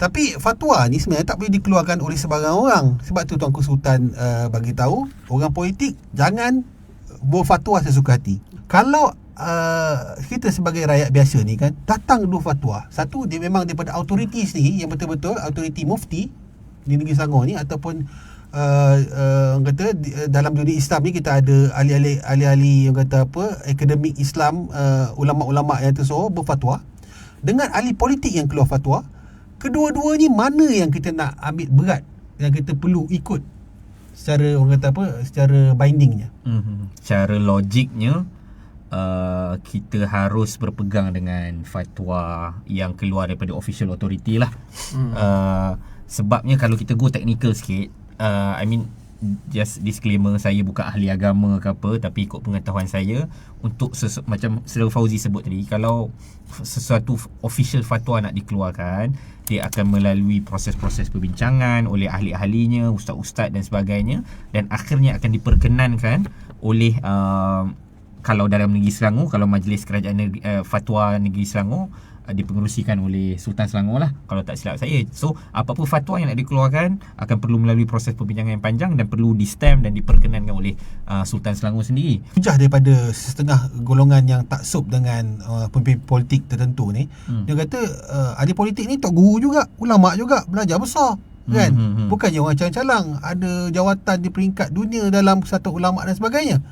Tapi fatwa ni sebenarnya tak boleh dikeluarkan oleh sebarang orang. Sebab tu Tuanku Sultan bagi tahu orang politik jangan berfatwa sesuka hati. Kalau kita sebagai rakyat biasa ni kan datang dua fatwa. Satu, dia memang daripada autoriti sendiri yang betul-betul autoriti mufti di Negeri Selangor ni, ataupun orang kata dalam dunia Islam ni kita ada ahli-ahli yang kata apa, akademik Islam, ulama-ulama yang tersohor berfatwa, dengan ahli politik yang keluar fatwa. Kedua-duanya mana yang kita nak ambil berat, yang kita perlu ikut secara orang kata apa, secara bindingnya. Secara logiknya kita harus berpegang dengan fatwa yang keluar daripada official authority lah. Sebabnya kalau kita go technical sikit, I mean just disclaimer, saya bukan ahli agama ke apa, tapi ikut pengetahuan saya, untuk macam Saudara Fauzi sebut tadi, kalau sesuatu official fatwa nak dikeluarkan, dia akan melalui proses-proses perbincangan oleh ahli-ahlinya, ustaz-ustaz dan sebagainya, dan akhirnya akan diperkenankan oleh kalau dalam Negeri Selangor, kalau Majlis Kerajaan Fatwa Negeri Selangor dipengerusikan oleh Sultan Selangor lah, kalau tak silap saya. So apa-apa fatwa yang nak dikeluarkan akan perlu melalui proses perbincangan yang panjang dan perlu di-stamp dan diperkenankan oleh Sultan Selangor sendiri. Hujah daripada setengah golongan yang taksub dengan pemimpin politik tertentu ni, dia kata ahli politik ni tok guru juga, ulama juga, belajar besar kan. Bukannya orang calang-calang ada jawatan di peringkat dunia dalam satu ulama dan sebagainya.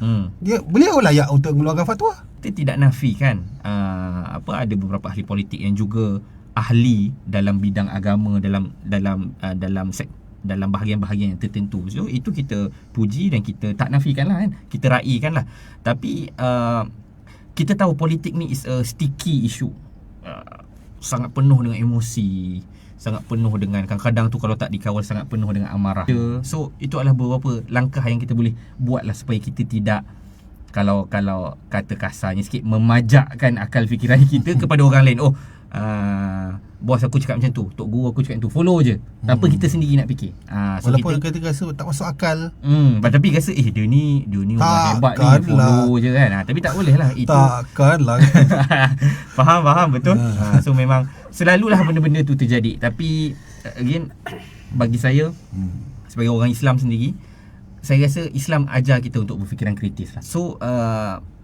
Beliau layak untuk mengeluarkan fatwa. Kita tidak nafikan ada beberapa ahli politik yang juga ahli dalam bidang agama, dalam bahagian-bahagian yang tertentu. So itu kita puji dan kita tak nafikan lah kan, kita raikan lah. Tapi kita tahu politik ni is a sticky issue, sangat penuh dengan emosi, sangat penuh dengan, kadang-kadang tu kalau tak dikawal sangat penuh dengan amarah. So itu adalah beberapa langkah yang kita boleh buat lah supaya kita tidak, kalau kata kasarnya sikit, memajakkan akal fikiran kita kepada orang lain. Bos aku cakap macam tu, tok guru aku cakap macam tu, follow je tanpa kita sendiri nak fikir. So walaupun kita rasa tak masuk akal, tapi rasa dia ni orang hebat ni, follow je kan. Tapi tak boleh lah itu. Takkanlah. Faham betul. So memang selalulah benda-benda tu terjadi. Tapi again, bagi saya sebagai orang Islam sendiri, saya rasa Islam ajar kita untuk berfikiran kritis lah. So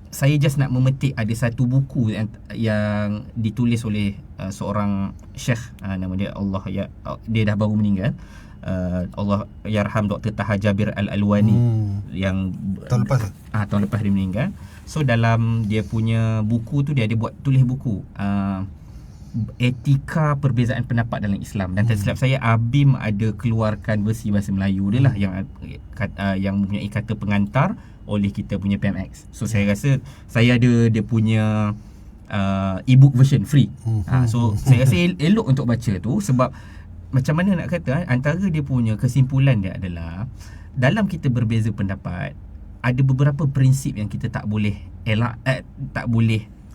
saya just nak memetik ada satu buku yang ditulis oleh seorang syekh, nama dia dia dah baru meninggal, Allah yarham Dr. Taha Jabir Al-Alwani, yang tahun lepas dia meninggal. So dalam dia punya buku tu, dia ada tulis buku etika perbezaan pendapat dalam Islam, dan tak silap saya ABIM ada keluarkan versi bahasa Melayu dia lah, yang mempunyai kata pengantar oleh kita punya PMX. So saya rasa saya ada dia punya ebook version free. So saya rasa elok untuk baca tu, sebab macam mana nak kata, antara dia punya kesimpulan dia adalah, dalam kita berbeza pendapat, ada beberapa prinsip yang kita tak boleh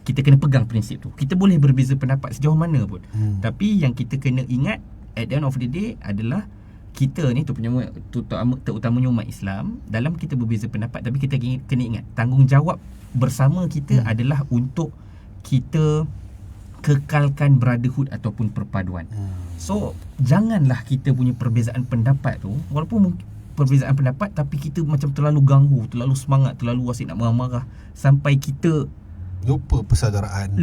kita kena pegang prinsip tu. Kita boleh berbeza pendapat sejauh mana pun, tapi yang kita kena ingat at the end of the day adalah, kita ni terutamanya umat Islam, dalam kita berbeza pendapat, tapi kita kena ingat tanggungjawab bersama kita adalah untuk kita kekalkan brotherhood ataupun perpaduan. So janganlah kita punya perbezaan pendapat tu, walaupun perbezaan pendapat, tapi kita macam terlalu ganggu, terlalu semangat, terlalu asyik nak marah-marah, sampai kita lupa persaudaraan.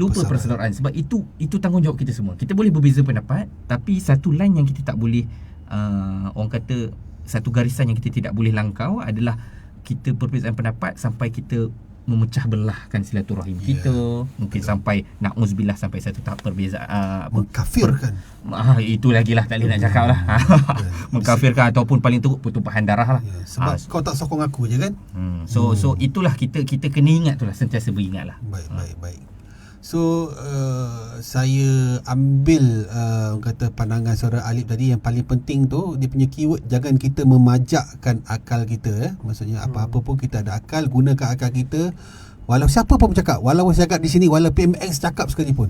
Sebab itu tanggungjawab kita semua. Kita boleh berbeza pendapat, tapi satu line yang kita tak boleh, orang kata satu garisan yang kita tidak boleh langkau adalah kita perbezaan pendapat sampai kita memecah belahkan silaturahim kita, mungkin sampai na'uzubillah sampai satu tahap perbezaan mengkafirkan. Itu lagi lah, tak boleh nak cakap lah. Mengkafirkan ataupun paling teruk pertumpahan darah lah. Sebab kau tak sokong aku je kan. So itulah kita kena ingat tu lah, sentiasa beringat lah. Baik. So saya ambil kata pandangan saudara Alip tadi, yang paling penting tu dia punya keyword, jangan kita memajakkan akal kita. Maksudnya apa-apa pun kita ada akal, gunakan akal kita. Walau siapa pun bercakap, walau saya cakap di sini, walau PMX cakap sekalipun,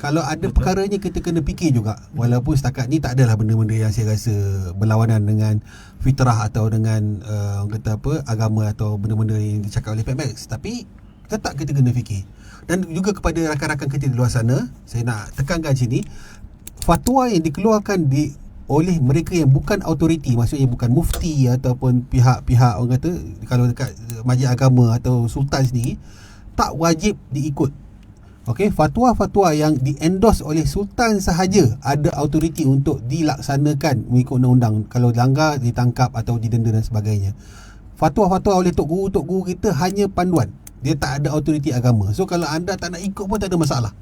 kalau ada perkaranya kita kena fikir juga. Walaupun setakat ni tak adalah benda-benda yang saya rasa berlawanan dengan fitrah atau dengan kata apa, agama atau benda-benda yang dicakap oleh PMX, tapi tetap kita kena fikir. Dan juga kepada rakan-rakan kita di luar sana, saya nak tekankan sini, fatwa yang dikeluarkan oleh mereka yang bukan autoriti, maksudnya bukan mufti ataupun pihak-pihak orang kata kalau dekat majlis agama atau sultan sendiri, tak wajib diikut. Okey, fatwa-fatwa yang di-endorse oleh sultan sahaja ada autoriti untuk dilaksanakan mengikut undang-undang. Kalau langgar, ditangkap atau didenda dan sebagainya. Fatwa-fatwa oleh tok guru kita hanya panduan. Dia tak ada autoriti agama. So kalau anda tak nak ikut pun tak ada masalah.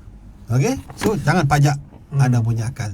Okey? So jangan pajak anda punya akal.